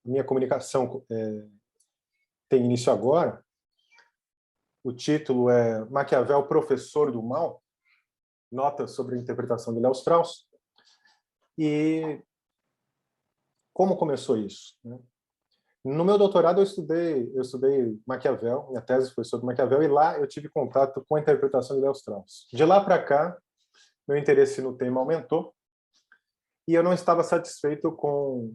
minha comunicação tem início agora. O título é Maquiavel, Professor do Mal, notas sobre a interpretação de Léo Strauss. E como começou isso, né? No meu doutorado eu estudei Maquiavel, minha tese foi sobre Maquiavel, e lá eu tive contato com a interpretação de Léo Strauss. De lá para cá, meu interesse no tema aumentou, e eu não estava satisfeito com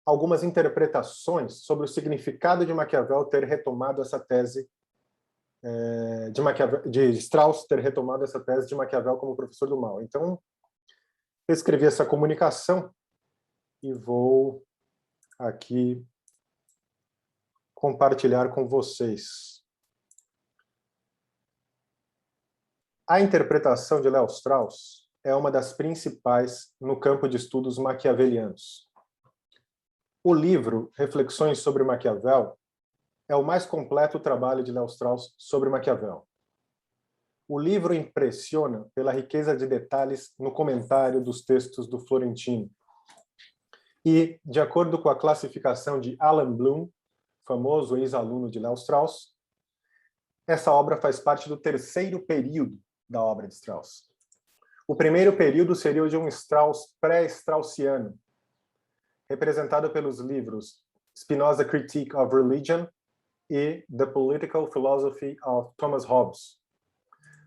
algumas interpretações sobre o significado de Maquiavel ter retomado essa tese, de Strauss ter retomado essa tese de Maquiavel como professor do mal. Então, eu escrevi essa comunicação e vou aqui compartilhar com vocês. A interpretação de Léo Strauss é uma das principais no campo de estudos maquiavelianos. O livro Reflexões sobre Maquiavel é o mais completo trabalho de Léo Strauss sobre Maquiavel. O livro impressiona pela riqueza de detalhes no comentário dos textos do Florentino. E, de acordo com a classificação de Alan Bloom, famoso ex-aluno de Léo Strauss, essa obra faz parte do terceiro período da obra de Strauss. O primeiro período seria o de um Strauss pré-straussiano, representado pelos livros Spinoza Critique of Religion e The Political Philosophy of Thomas Hobbes.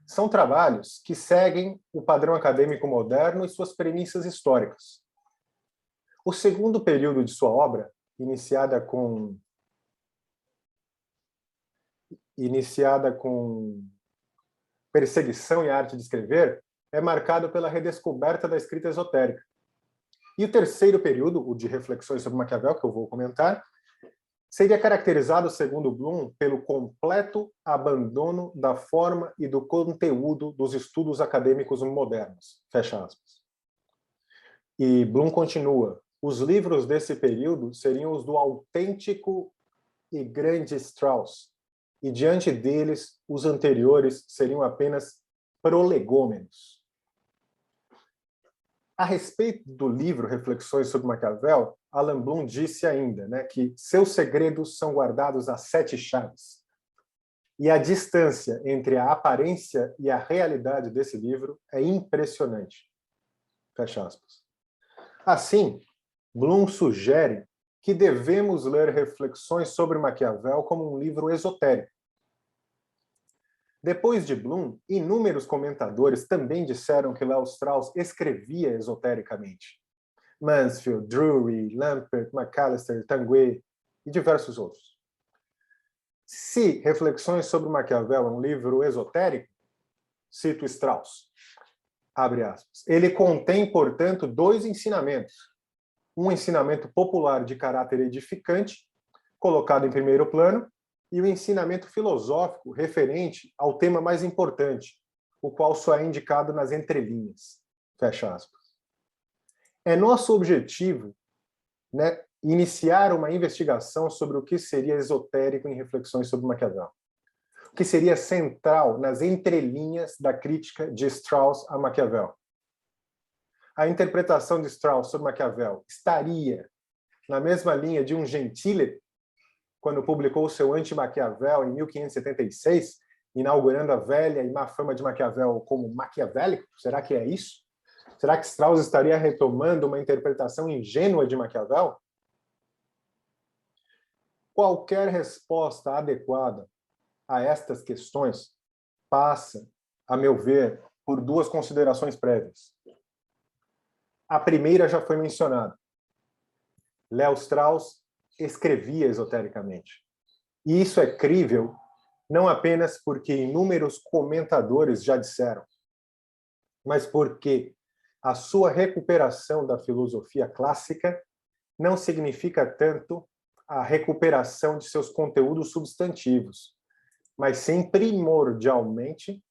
São trabalhos que seguem o padrão acadêmico moderno e suas premissas históricas. O segundo período de sua obra, iniciada com Perseguição e Arte de Escrever, é marcado pela redescoberta da escrita esotérica. E o terceiro período, o de Reflexões sobre Maquiavel, que eu vou comentar, seria caracterizado, segundo Bloom, pelo completo abandono da forma e do conteúdo dos estudos acadêmicos modernos. Fecha aspas. E Bloom continua: os livros desse período seriam os do autêntico e grande Strauss, e diante deles, os anteriores seriam apenas prolegômenos. A respeito do livro Reflexões sobre Maquiavel, Alan Bloom disse ainda, né, que seus segredos são guardados a 7 chaves. E a distância entre a aparência e a realidade desse livro é impressionante. Fecha aspas. Assim, Bloom sugere que devemos ler Reflexões sobre Maquiavel como um livro esotérico. Depois de Bloom, inúmeros comentadores também disseram que Léo Strauss escrevia esotericamente. Mansfield, Drury, Lampert, McAllister, Tanguay e diversos outros. Se Reflexões sobre Maquiavel é um livro esotérico, cito Strauss, abre aspas, ele contém, portanto, 2 ensinamentos. Um ensinamento popular de caráter edificante, colocado em primeiro plano, e o ensinamento filosófico referente ao tema mais importante, o qual só é indicado nas entrelinhas. Fecha aspas. É nosso objetivo, né, iniciar uma investigação sobre o que seria esotérico em Reflexões sobre Maquiavel. O que seria central nas entrelinhas da crítica de Strauss a Maquiavel. A interpretação de Strauss sobre Maquiavel estaria na mesma linha de um Gentile, quando publicou seu Anti-Maquiavel em 1576, inaugurando a velha e má fama de Maquiavel como maquiavélico? Será que é isso? Será que Strauss estaria retomando uma interpretação ingênua de Maquiavel? Qualquer resposta adequada a estas questões passa, a meu ver, por 2 considerações prévias. A primeira já foi mencionada. Léo Strauss escrevia esotericamente. E isso é crível não apenas porque inúmeros comentadores já disseram, mas porque a sua recuperação da filosofia clássica não significa tanto a recuperação de seus conteúdos substantivos, mas sim primordialmente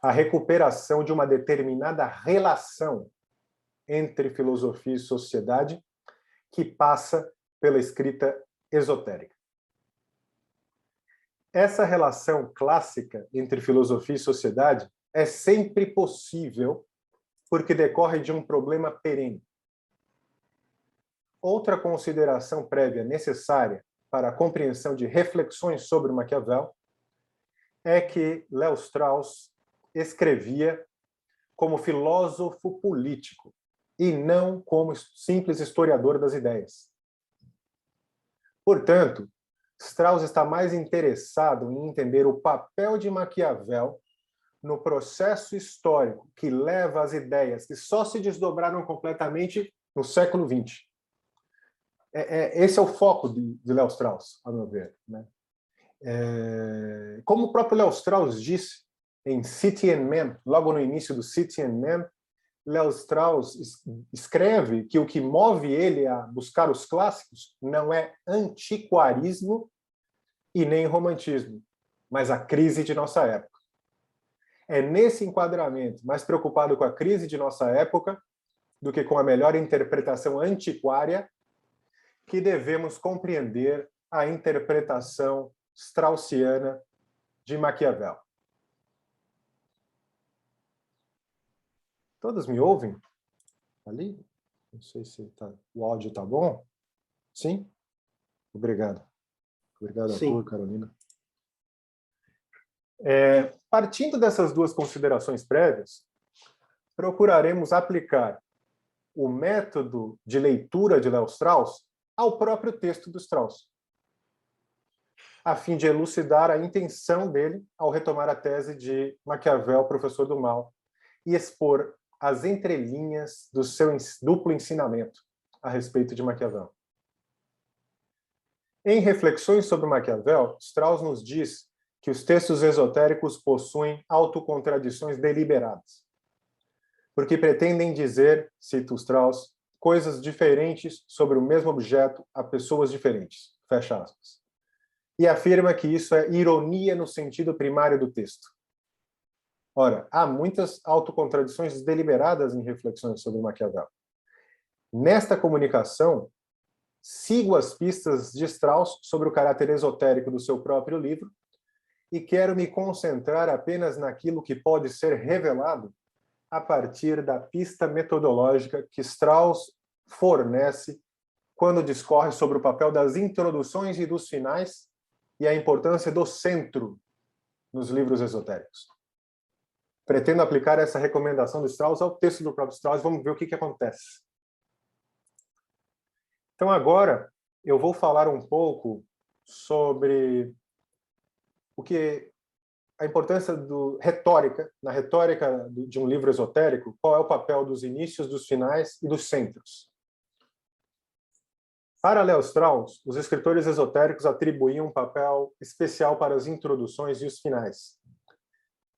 a recuperação de uma determinada relação entre filosofia e sociedade que passa pela escrita esotérica. Essa relação clássica entre filosofia e sociedade é sempre possível porque decorre de um problema perene. Outra consideração prévia necessária para a compreensão de reflexões sobre Maquiavel é que Léo Strauss escrevia como filósofo político e não como simples historiador das ideias. Portanto, Strauss está mais interessado em entender o papel de Maquiavel no processo histórico que leva às ideias que só se desdobraram completamente no século XX. Esse é o foco de Léo Strauss, a meu ver, né? Como o próprio Léo Strauss disse em City and Man, logo no início do City and Man, Léo Strauss escreve que o que move ele a buscar os clássicos não é antiquarismo e nem romantismo, mas a crise de nossa época. É nesse enquadramento, mais preocupado com a crise de nossa época do que com a melhor interpretação antiquária, que devemos compreender a interpretação straussiana de Maquiavel. Todos me ouvem? Ali? Não sei se o áudio está bom. Sim? Obrigado. Obrigado a tua, Carolina. Partindo dessas duas considerações prévias, procuraremos aplicar o método de leitura de Léo Strauss ao próprio texto do Strauss, a fim de elucidar a intenção dele ao retomar a tese de Maquiavel, professor do mal, e expor as entrelinhas do seu duplo ensinamento a respeito de Maquiavel. Em Reflexões sobre Maquiavel, Strauss nos diz que os textos esotéricos possuem autocontradições deliberadas, porque pretendem dizer, cito Strauss, coisas diferentes sobre o mesmo objeto a pessoas diferentes, fecha aspas. E afirma que isso é ironia no sentido primário do texto. Ora, há muitas autocontradições deliberadas em Reflexões sobre Maquiavel. Nesta comunicação, sigo as pistas de Strauss sobre o caráter esotérico do seu próprio livro e quero me concentrar apenas naquilo que pode ser revelado a partir da pista metodológica que Strauss fornece quando discorre sobre o papel das introduções e dos finais e a importância do centro nos livros esotéricos. Pretendo aplicar essa recomendação do Strauss ao texto do próprio Strauss, vamos ver o que acontece. Então, agora, eu vou falar um pouco sobre a importância na retórica de um livro esotérico, qual é o papel dos inícios, dos finais e dos centros. Para Léo Strauss, os escritores esotéricos atribuíam um papel especial para as introduções e os finais,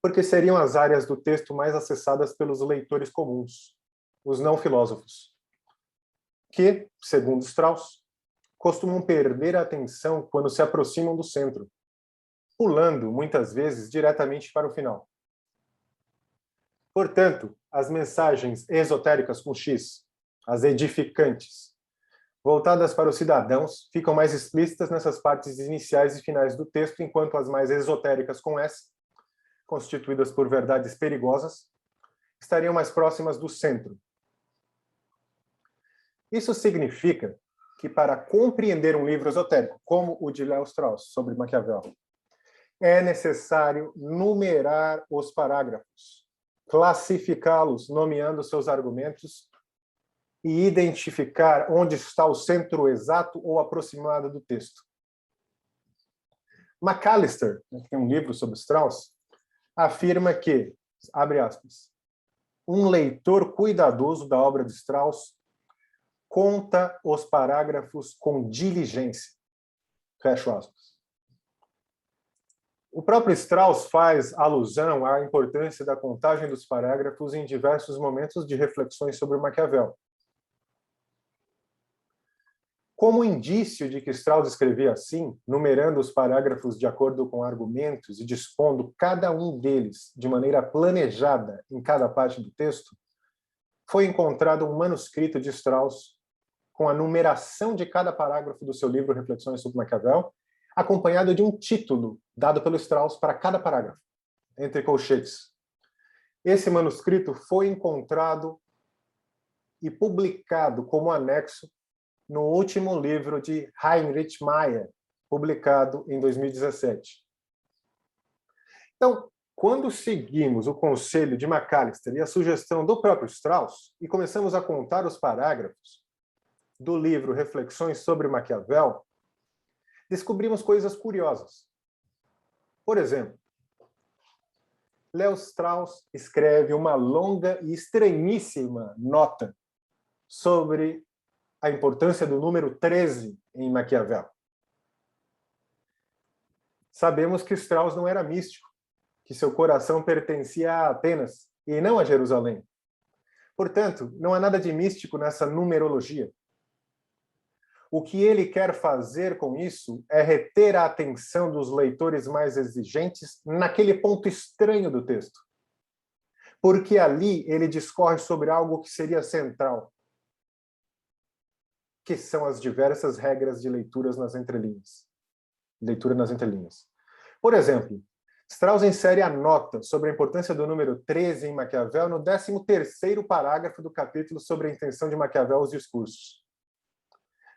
porque seriam as áreas do texto mais acessadas pelos leitores comuns, os não filósofos, que, segundo Strauss, costumam perder a atenção quando se aproximam do centro, pulando, muitas vezes, diretamente para o final. Portanto, as mensagens esotéricas com X, as edificantes, voltadas para os cidadãos, ficam mais explícitas nessas partes iniciais e finais do texto, enquanto as mais esotéricas com S, constituídas por verdades perigosas, estariam mais próximas do centro. Isso significa que, para compreender um livro esotérico, como o de Léo Strauss, sobre Maquiavel, é necessário numerar os parágrafos, classificá-los, nomeando seus argumentos, e identificar onde está o centro exato ou aproximado do texto. Macalister, que tem um livro sobre Strauss, afirma que, abre aspas, um leitor cuidadoso da obra de Strauss conta os parágrafos com diligência, fecha aspas. O próprio Strauss faz alusão à importância da contagem dos parágrafos em diversos momentos de reflexões sobre Maquiavel. Como indício de que Strauss escrevia assim, numerando os parágrafos de acordo com argumentos e dispondo cada um deles de maneira planejada em cada parte do texto, foi encontrado um manuscrito de Strauss com a numeração de cada parágrafo do seu livro Reflexões sobre Maquiavel, acompanhado de um título dado pelo Strauss para cada parágrafo, entre colchetes. Esse manuscrito foi encontrado e publicado como anexo no último livro de Heinrich Meyer, publicado em 2017. Então, quando seguimos o conselho de Macalister e a sugestão do próprio Strauss e começamos a contar os parágrafos do livro Reflexões sobre Maquiavel, descobrimos coisas curiosas. Por exemplo, Léo Strauss escreve uma longa e estranhíssima nota sobre a importância do número 13 em Maquiavel. Sabemos que Strauss não era místico, que seu coração pertencia a Atenas e não a Jerusalém. Portanto, não há nada de místico nessa numerologia. O que ele quer fazer com isso é reter a atenção dos leitores mais exigentes naquele ponto estranho do texto. Porque ali ele discorre sobre algo que seria central, que são as diversas regras de leituras nas entrelinhas. Leitura nas entrelinhas. Por exemplo, Strauss insere a nota sobre a importância do número 13 em Maquiavel no 13º parágrafo do capítulo sobre a intenção de Maquiavel aos discursos.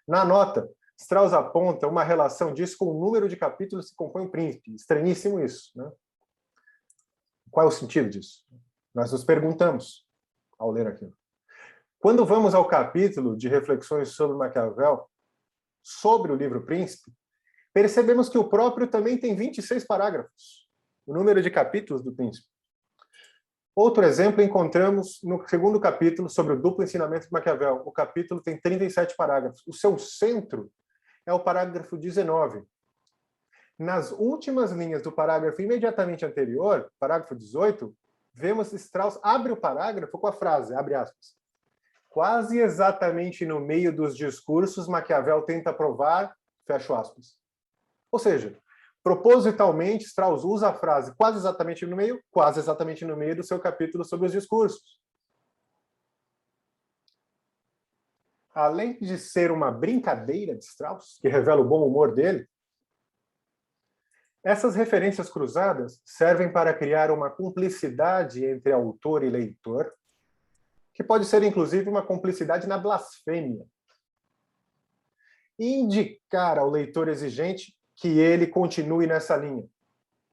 Na nota, Strauss aponta uma relação disso com o número de capítulos que compõe o Príncipe. Estranhíssimo isso, né? Qual é o sentido disso? Nós nos perguntamos ao ler aquilo. Quando vamos ao capítulo de reflexões sobre Maquiavel, sobre o livro Príncipe, percebemos que o próprio também tem 26 parágrafos, o número de capítulos do Príncipe. Outro exemplo encontramos no 2º capítulo sobre o duplo ensinamento de Maquiavel. O capítulo tem 37 parágrafos. O seu centro é o parágrafo 19. Nas últimas linhas do parágrafo imediatamente anterior, parágrafo 18, vemos Strauss abre o parágrafo com a frase, abre aspas, quase exatamente no meio dos discursos, Maquiavel tenta provar, fecho aspas. Ou seja, propositalmente, Strauss usa a frase quase exatamente no meio do seu capítulo sobre os discursos. Além de ser uma brincadeira de Strauss, que revela o bom humor dele, essas referências cruzadas servem para criar uma cumplicidade entre autor e leitor, que pode ser, inclusive, uma cumplicidade na blasfêmia. E indicar ao leitor exigente que ele continue nessa linha,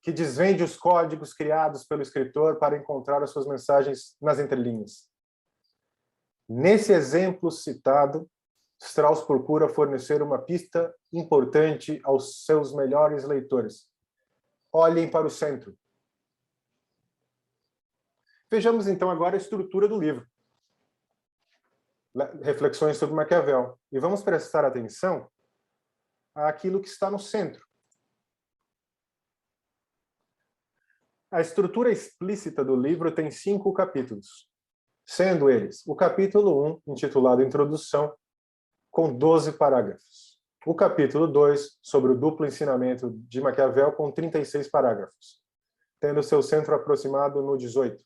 que desvende os códigos criados pelo escritor para encontrar as suas mensagens nas entrelinhas. Nesse exemplo citado, Strauss procura fornecer uma pista importante aos seus melhores leitores. Olhem para o centro. Vejamos então agora a estrutura do livro. Reflexões sobre Maquiavel. E vamos prestar atenção àquilo que está no centro. A estrutura explícita do livro tem 5 capítulos, sendo eles o capítulo 1, intitulado Introdução, com 12 parágrafos. O capítulo 2, sobre o duplo ensinamento de Maquiavel, com 36 parágrafos, tendo seu centro aproximado no 18.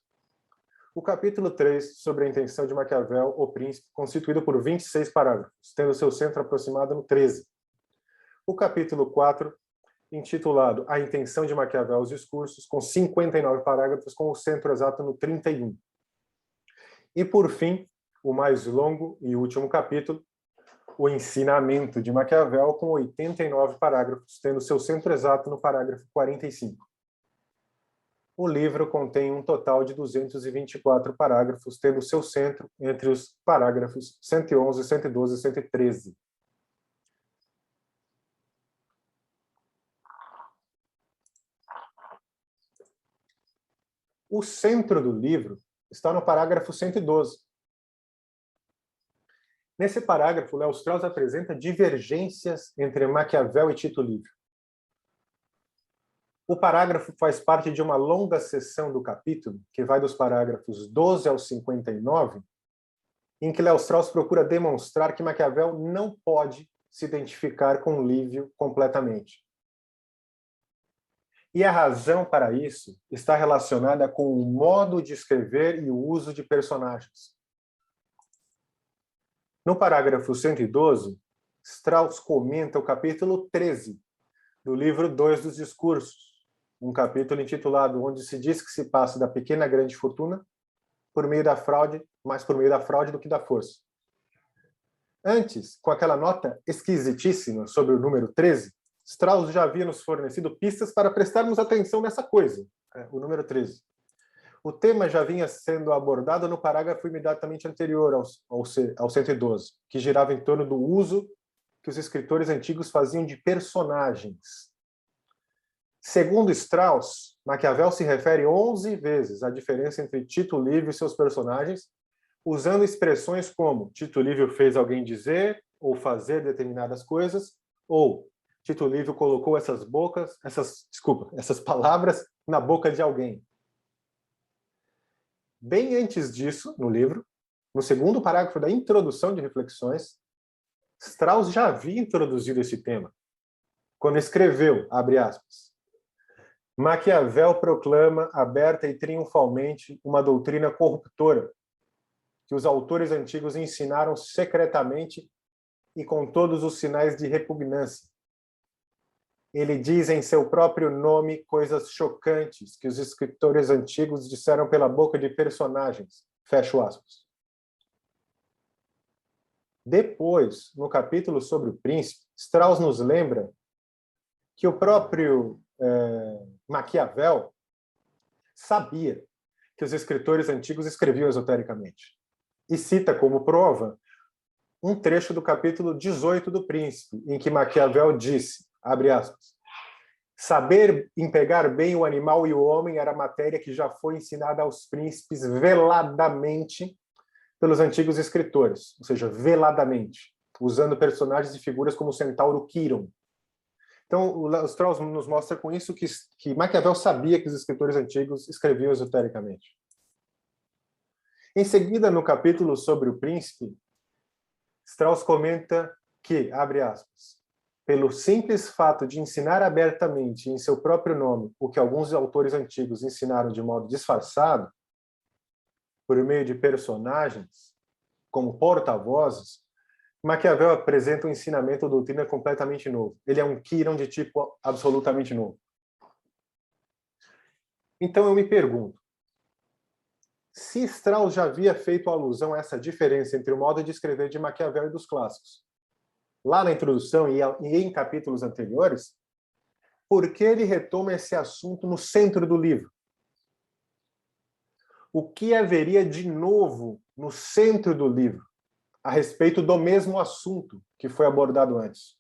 O capítulo 3, sobre a intenção de Maquiavel, o Príncipe, constituído por 26 parágrafos, tendo seu centro aproximado no 13. O capítulo 4, intitulado A Intenção de Maquiavel aos Discursos, com 59 parágrafos, com o centro exato no 31. E, por fim, o mais longo e último capítulo, O Ensinamento de Maquiavel, com 89 parágrafos, tendo seu centro exato no parágrafo 45. O livro contém um total de 224 parágrafos, tendo seu centro entre os parágrafos 111, 112 e 113. O centro do livro está no parágrafo 112. Nesse parágrafo, Léo Strauss apresenta divergências entre Maquiavel e Tito Livre. O parágrafo faz parte de uma longa seção do capítulo, que vai dos parágrafos 12 ao 59, em que Léo Strauss procura demonstrar que Maquiavel não pode se identificar com Lívio completamente. E a razão para isso está relacionada com o modo de escrever e o uso de personagens. No parágrafo 112, Strauss comenta o capítulo 13 do livro 2 dos Discursos, um capítulo intitulado Onde se diz que se passa da pequena à grande fortuna por meio da fraude, mais por meio da fraude do que da força. Antes, com aquela nota esquisitíssima sobre o número 13, Strauss já havia nos fornecido pistas para prestarmos atenção nessa coisa, o número 13. O tema já vinha sendo abordado no parágrafo imediatamente anterior ao 112, que girava em torno do uso que os escritores antigos faziam de personagens. Segundo Strauss, Maquiavel se refere 11 vezes à diferença entre Tito Livio e seus personagens, usando expressões como Tito Livio fez alguém dizer ou fazer determinadas coisas, ou Tito Livio colocou essas palavras na boca de alguém. Bem antes disso, no livro, no segundo parágrafo da introdução de Reflexões, Strauss já havia introduzido esse tema, quando escreveu, abre aspas, Maquiavel proclama aberta e triunfalmente uma doutrina corruptora que os autores antigos ensinaram secretamente e com todos os sinais de repugnância. Ele diz em seu próprio nome coisas chocantes que os escritores antigos disseram pela boca de personagens. Fecho aspas. Depois, no capítulo sobre o príncipe, Strauss nos lembra que o próprio Maquiavel sabia que os escritores antigos escreviam esotericamente. E cita como prova um trecho do capítulo 18 do Príncipe, em que Maquiavel disse, abre aspas, saber empregar bem o animal e o homem era matéria que já foi ensinada aos príncipes veladamente pelos antigos escritores, ou seja, veladamente, usando personagens e figuras como o centauro Quiron. Então, o Strauss nos mostra com isso que Maquiavel sabia que os escritores antigos escreviam esotericamente. Em seguida, no capítulo sobre o príncipe, Strauss comenta que, abre aspas, pelo simples fato de ensinar abertamente em seu próprio nome o que alguns autores antigos ensinaram de modo disfarçado, por meio de personagens, como porta-vozes, Maquiavel apresenta um ensinamento ou doutrina completamente novo. Ele é um Quiron de tipo absolutamente novo. Então eu me pergunto, se Strauss já havia feito alusão a essa diferença entre o modo de escrever de Maquiavel e dos clássicos, lá na introdução e em capítulos anteriores, por que ele retoma esse assunto no centro do livro? O que haveria de novo no centro do livro a respeito do mesmo assunto que foi abordado antes,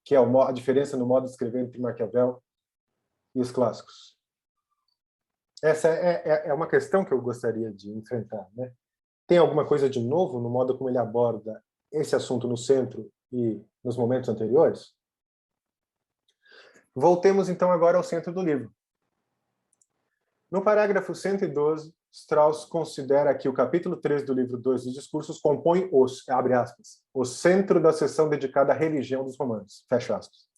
que é a diferença no modo de escrever entre Maquiavel e os clássicos? Essa é uma questão que eu gostaria de enfrentar, né? Tem alguma coisa de novo no modo como ele aborda esse assunto no centro e nos momentos anteriores? Voltemos então agora ao centro do livro. No parágrafo 112, Strauss considera que o capítulo 3 do livro 2 dos discursos compõe abre aspas, o centro da seção dedicada à religião dos romanos, fecha aspas.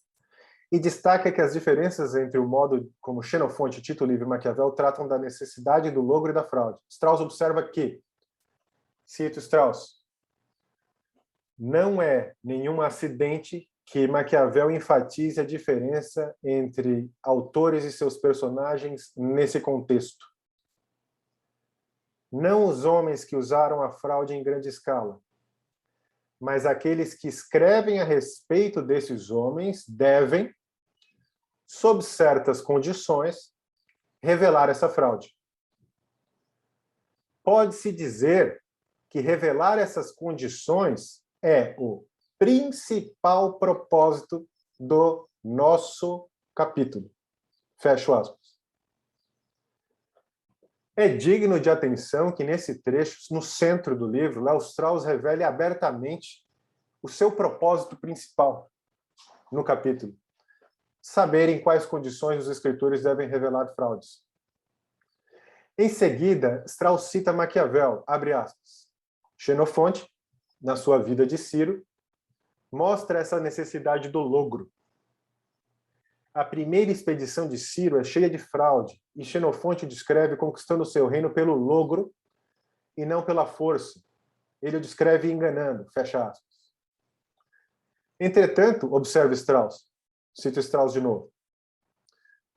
E destaca que as diferenças entre o modo como Xenofonte, Tito Livio e Maquiavel tratam da necessidade do logro e da fraude. Strauss observa que, cito Strauss, não é nenhum acidente que Maquiavel enfatize a diferença entre autores e seus personagens nesse contexto. Não os homens que usaram a fraude em grande escala, mas aqueles que escrevem a respeito desses homens devem, sob certas condições, revelar essa fraude. Pode-se dizer que revelar essas condições é o principal propósito do nosso capítulo. Fecho aspas. É digno de atenção que nesse trecho, no centro do livro, Léo Strauss revele abertamente o seu propósito principal no capítulo. Saber em quais condições os escritores devem revelar fraudes. Em seguida, Strauss cita Maquiavel, abre aspas. Xenofonte, na sua Vida de Ciro, mostra essa necessidade do logro. A primeira expedição de Ciro é cheia de fraude, e Xenofonte o descreve conquistando seu reino pelo logro e não pela força. Ele o descreve enganando, fecha aspas. Entretanto, observa Strauss, cito Strauss de novo,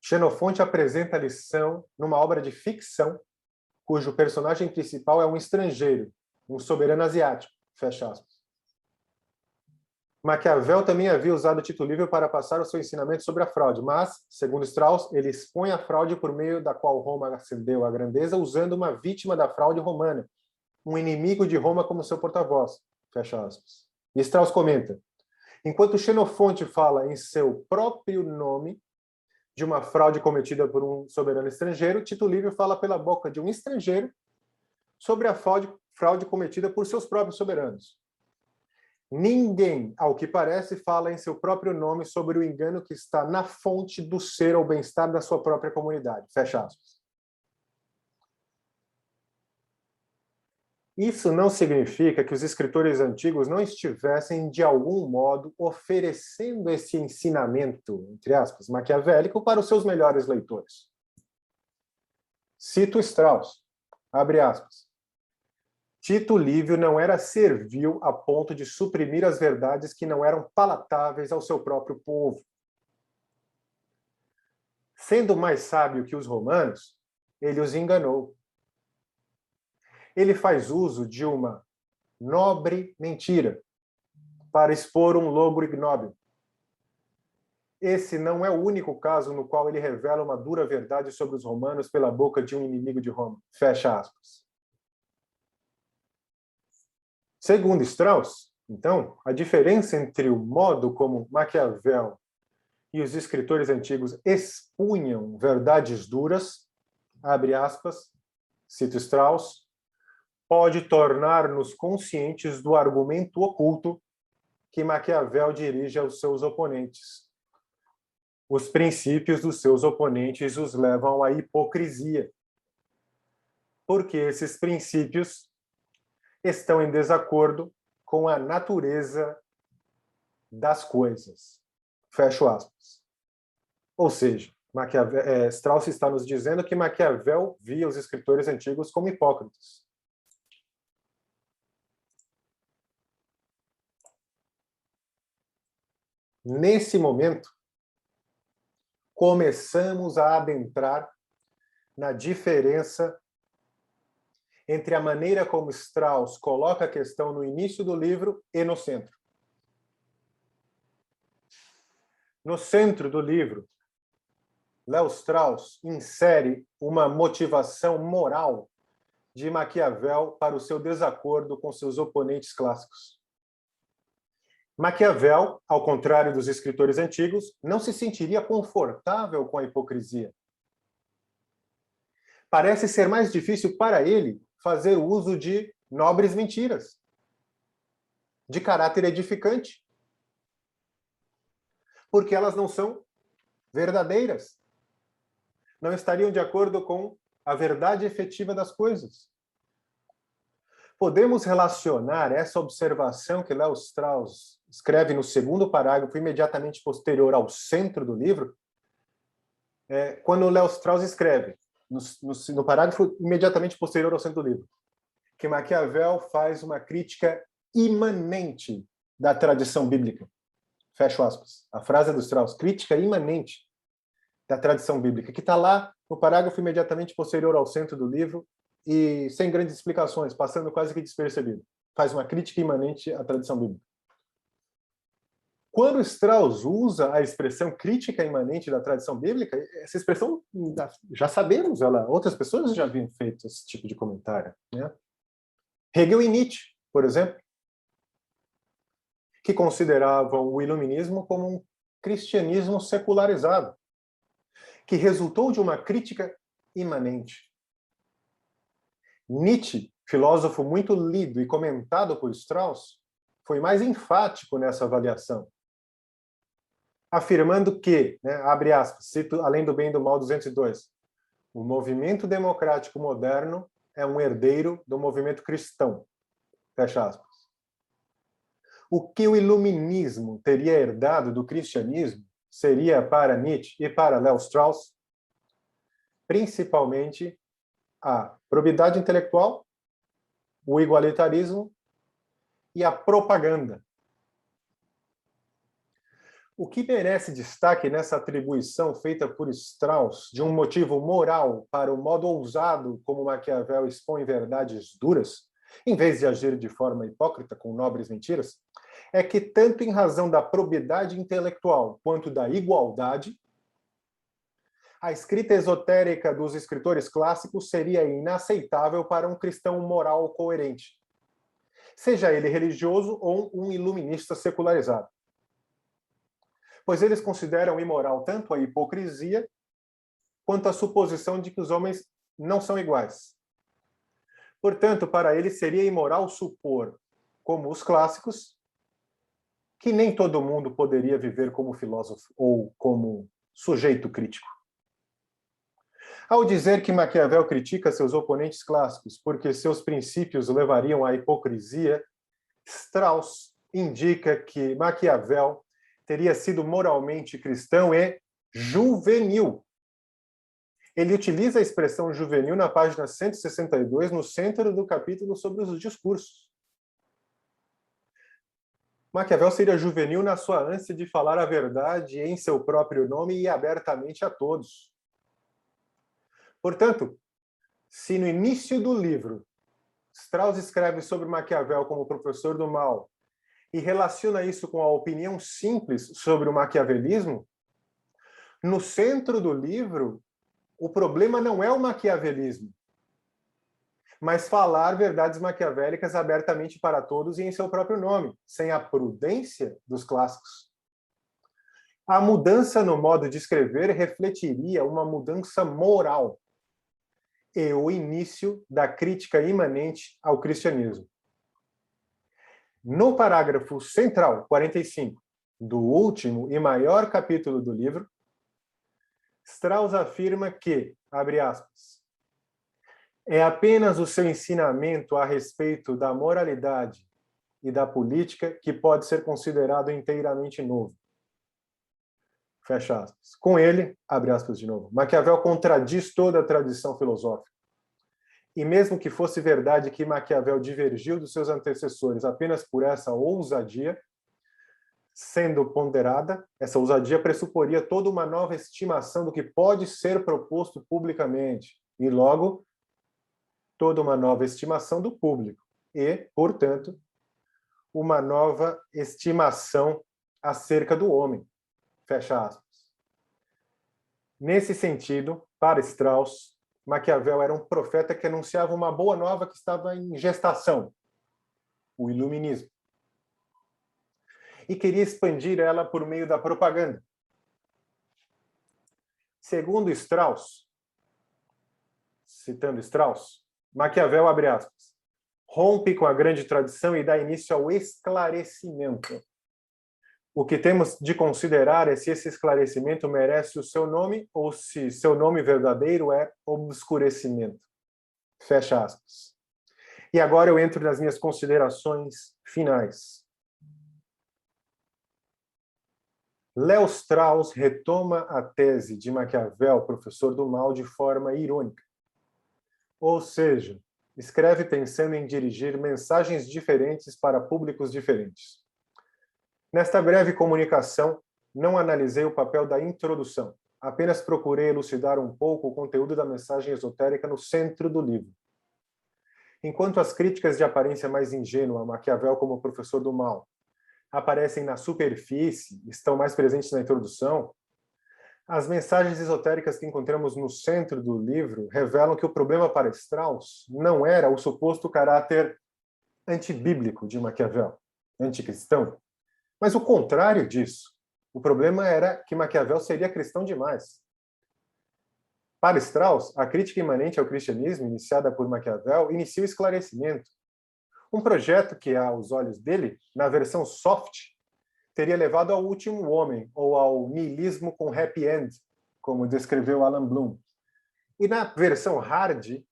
Xenofonte apresenta a lição numa obra de ficção cujo personagem principal é um estrangeiro, um soberano asiático, fecha aspas. Maquiavel também havia usado Tito Livio para passar o seu ensinamento sobre a fraude, mas, segundo Strauss, ele expõe a fraude por meio da qual Roma ascendeu à grandeza, usando uma vítima da fraude romana, um inimigo de Roma como seu porta-voz. Fecha aspas. E Strauss comenta: enquanto Xenofonte fala em seu próprio nome de uma fraude cometida por um soberano estrangeiro, Tito Livio fala pela boca de um estrangeiro sobre a fraude cometida por seus próprios soberanos. Ninguém, ao que parece, fala em seu próprio nome sobre o engano que está na fonte do ser ou bem-estar da sua própria comunidade. Fecha aspas. Isso não significa que os escritores antigos não estivessem, de algum modo, oferecendo esse ensinamento, entre aspas, maquiavélico para os seus melhores leitores. Cito Strauss, abre aspas. Tito Livio não era servil a ponto de suprimir as verdades que não eram palatáveis ao seu próprio povo. Sendo mais sábio que os romanos, ele os enganou. Ele faz uso de uma nobre mentira para expor um logro ignóbil. Esse não é o único caso no qual ele revela uma dura verdade sobre os romanos pela boca de um inimigo de Roma. Fecha aspas. Segundo Strauss, então, a diferença entre o modo como Maquiavel e os escritores antigos expunham verdades duras, abre aspas, cito Strauss, pode tornar-nos conscientes do argumento oculto que Maquiavel dirige aos seus oponentes. Os princípios dos seus oponentes os levam à hipocrisia, porque esses princípios estão em desacordo com a natureza das coisas. Fecho aspas. Ou seja, Strauss está nos dizendo que Maquiavel via os escritores antigos como hipócritas. Nesse momento, começamos a adentrar na diferença entre a maneira como Strauss coloca a questão no início do livro e no centro. No centro do livro, Léo Strauss insere uma motivação moral de Maquiavel para o seu desacordo com seus oponentes clássicos. Maquiavel, ao contrário dos escritores antigos, não se sentiria confortável com a hipocrisia. Parece ser mais difícil para ele fazer uso de nobres mentiras, de caráter edificante, porque elas não são verdadeiras, não estariam de acordo com a verdade efetiva das coisas. Podemos relacionar essa observação que Léo Strauss escreve no segundo parágrafo, imediatamente posterior ao centro do livro, quando Léo Strauss escreve, no parágrafo imediatamente posterior ao centro do livro, que Maquiavel faz uma crítica imanente da tradição bíblica. Fecho aspas. A frase é do Strauss, crítica imanente da tradição bíblica, que está lá no parágrafo imediatamente posterior ao centro do livro e sem grandes explicações, passando quase que despercebido. Faz uma crítica imanente à tradição bíblica. Quando Strauss usa a expressão crítica imanente da tradição bíblica, essa expressão, já sabemos, outras pessoas já haviam feito esse tipo de comentário, né? Hegel e Nietzsche, por exemplo, que consideravam o iluminismo como um cristianismo secularizado, que resultou de uma crítica imanente. Nietzsche, filósofo muito lido e comentado por Strauss, foi mais enfático nessa avaliação, afirmando que, abre aspas, cito Além do Bem e do Mal 202, o movimento democrático moderno é um herdeiro do movimento cristão. Fecha aspas. O que o iluminismo teria herdado do cristianismo seria, para Nietzsche e para Léo Strauss, principalmente a probidade intelectual, o igualitarismo e a propaganda. O que merece destaque nessa atribuição feita por Strauss de um motivo moral para o modo ousado como Maquiavel expõe verdades duras, em vez de agir de forma hipócrita com nobres mentiras, é que, tanto em razão da probidade intelectual quanto da igualdade, a escrita esotérica dos escritores clássicos seria inaceitável para um cristão moral coerente, seja ele religioso ou um iluminista secularizado. Pois eles consideram imoral tanto a hipocrisia quanto a suposição de que os homens não são iguais. Portanto, para eles seria imoral supor, como os clássicos, que nem todo mundo poderia viver como filósofo ou como sujeito crítico. Ao dizer que Maquiavel critica seus oponentes clássicos porque seus princípios levariam à hipocrisia, Strauss indica que Maquiavel teria sido moralmente cristão e juvenil. Ele utiliza a expressão juvenil na página 162, no centro do capítulo sobre os discursos. Maquiavel seria juvenil na sua ânsia de falar a verdade em seu próprio nome e abertamente a todos. Portanto, se no início do livro Strauss escreve sobre Maquiavel como professor do mal e relaciona isso com a opinião simples sobre o maquiavelismo, no centro do livro, o problema não é o maquiavelismo, mas falar verdades maquiavélicas abertamente para todos e em seu próprio nome, sem a prudência dos clássicos. A mudança no modo de escrever refletiria uma mudança moral e o início da crítica imanente ao cristianismo. No parágrafo central, 45, do último e maior capítulo do livro, Strauss afirma que, abre aspas, é apenas o seu ensinamento a respeito da moralidade e da política que pode ser considerado inteiramente novo. Fecha aspas. Com ele, abre aspas de novo, Maquiavel contradiz toda a tradição filosófica. E mesmo que fosse verdade que Maquiavel divergiu dos seus antecessores apenas por essa ousadia, sendo ponderada, essa ousadia pressuporia toda uma nova estimação do que pode ser proposto publicamente, e logo, toda uma nova estimação do público, e, portanto, uma nova estimação acerca do homem. Fecha aspas. Nesse sentido, para Strauss, Maquiavel era um profeta que anunciava uma boa nova que estava em gestação, o iluminismo. E queria expandir ela por meio da propaganda. Segundo Strauss, citando Strauss, Maquiavel, abre aspas, rompe com a grande tradição e dá início ao esclarecimento. O que temos de considerar é se esse esclarecimento merece o seu nome ou se seu nome verdadeiro é obscurecimento. Fecha aspas. E agora eu entro nas minhas considerações finais. Léo Strauss retoma a tese de Maquiavel, professor do mal, de forma irônica. Ou seja, escreve pensando em dirigir mensagens diferentes para públicos diferentes. Nesta breve comunicação, não analisei o papel da introdução, apenas procurei elucidar um pouco o conteúdo da mensagem esotérica no centro do livro. Enquanto as críticas de aparência mais ingênua a Maquiavel como professor do mal aparecem na superfície, estão mais presentes na introdução, as mensagens esotéricas que encontramos no centro do livro revelam que o problema para Strauss não era o suposto caráter antibíblico de Maquiavel, anticristão, mas o contrário disso. O problema era que Maquiavel seria cristão demais. Para Strauss, a crítica imanente ao cristianismo, iniciada por Maquiavel, inicia o esclarecimento. Um projeto que, aos olhos dele, na versão soft, teria levado ao último homem, ou ao niilismo com happy end, como descreveu Alan Bloom. E na versão hard,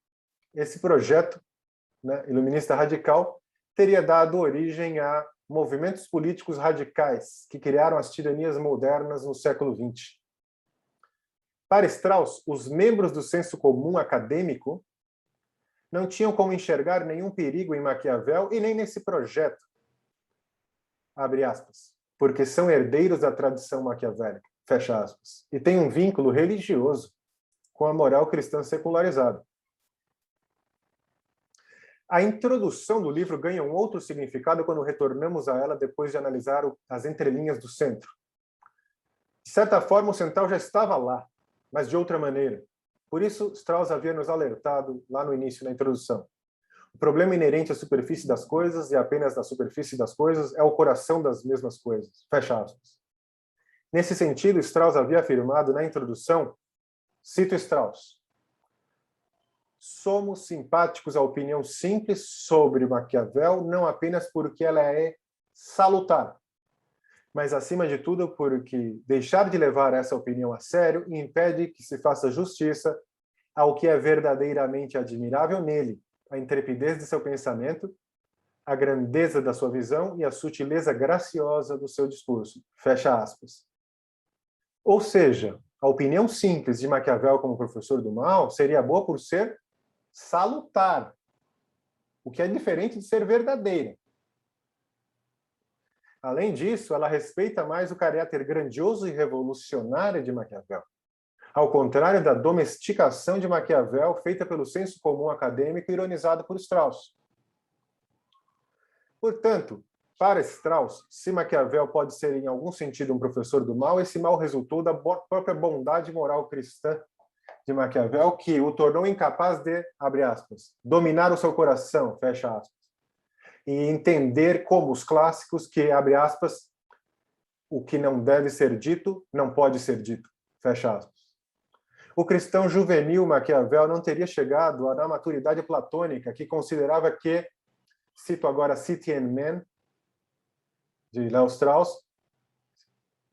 esse projeto, né, iluminista radical, teria dado origem a movimentos políticos radicais que criaram as tiranias modernas no século XX. Para Strauss, os membros do senso comum acadêmico não tinham como enxergar nenhum perigo em Maquiavel e nem nesse projeto, abre aspas, porque são herdeiros da tradição maquiavélica, fecha aspas, e têm um vínculo religioso com a moral cristã secularizada. A introdução do livro ganha um outro significado quando retornamos a ela depois de analisar as entrelinhas do centro. De certa forma, o central já estava lá, mas de outra maneira. Por isso, Strauss havia nos alertado lá no início da introdução. O problema inerente à superfície das coisas e apenas na superfície das coisas é o coração das mesmas coisas. Fecha aspas. Nesse sentido, Strauss havia afirmado na introdução, cito Strauss, somos simpáticos à opinião simples sobre Maquiavel não apenas porque ela é salutar, mas acima de tudo porque deixar de levar essa opinião a sério impede que se faça justiça ao que é verdadeiramente admirável nele, a intrepidez de seu pensamento, a grandeza da sua visão e a sutileza graciosa do seu discurso. Fecha aspas. Ou seja, a opinião simples de Maquiavel como professor do mal seria boa por ser salutar, o que é diferente de ser verdadeira. Além disso, ela respeita mais o caráter grandioso e revolucionário de Maquiavel, ao contrário da domesticação de Maquiavel feita pelo senso comum acadêmico ironizado por Strauss. Portanto, para Strauss, se Maquiavel pode ser em algum sentido um professor do mal, esse mal resultou da própria bondade moral cristã de Maquiavel, que o tornou incapaz de, abre aspas, dominar o seu coração, fecha aspas, e entender como os clássicos que, abre aspas, o que não deve ser dito, não pode ser dito, fecha aspas. O cristão juvenil Maquiavel não teria chegado à maturidade platônica que considerava que, cito agora City and Man, de Léo Strauss,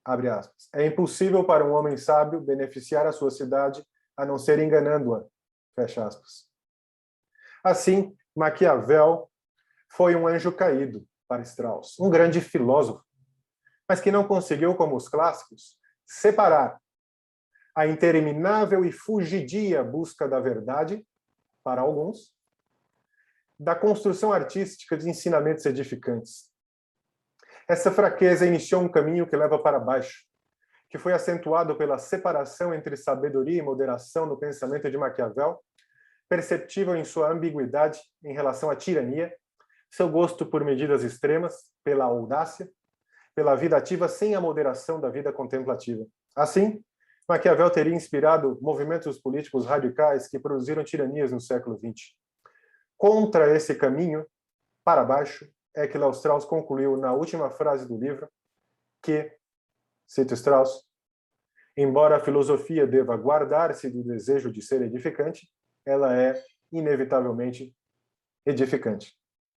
abre aspas, é impossível para um homem sábio beneficiar a sua cidade a não ser enganando-a, fecha aspas. Assim, Maquiavel foi um anjo caído para Strauss, um grande filósofo, mas que não conseguiu, como os clássicos, separar a interminável e fugidia busca da verdade, para alguns, da construção artística de ensinamentos edificantes. Essa fraqueza iniciou um caminho que leva para baixo, que foi acentuado pela separação entre sabedoria e moderação no pensamento de Maquiavel, perceptível em sua ambiguidade em relação à tirania, seu gosto por medidas extremas, pela audácia, pela vida ativa sem a moderação da vida contemplativa. Assim, Maquiavel teria inspirado movimentos políticos radicais que produziram tiranias no século XX. Contra esse caminho, para baixo, é que Léo Strauss concluiu na última frase do livro que, cito Strauss, embora a filosofia deva guardar-se do desejo de ser edificante, ela é, inevitavelmente, edificante.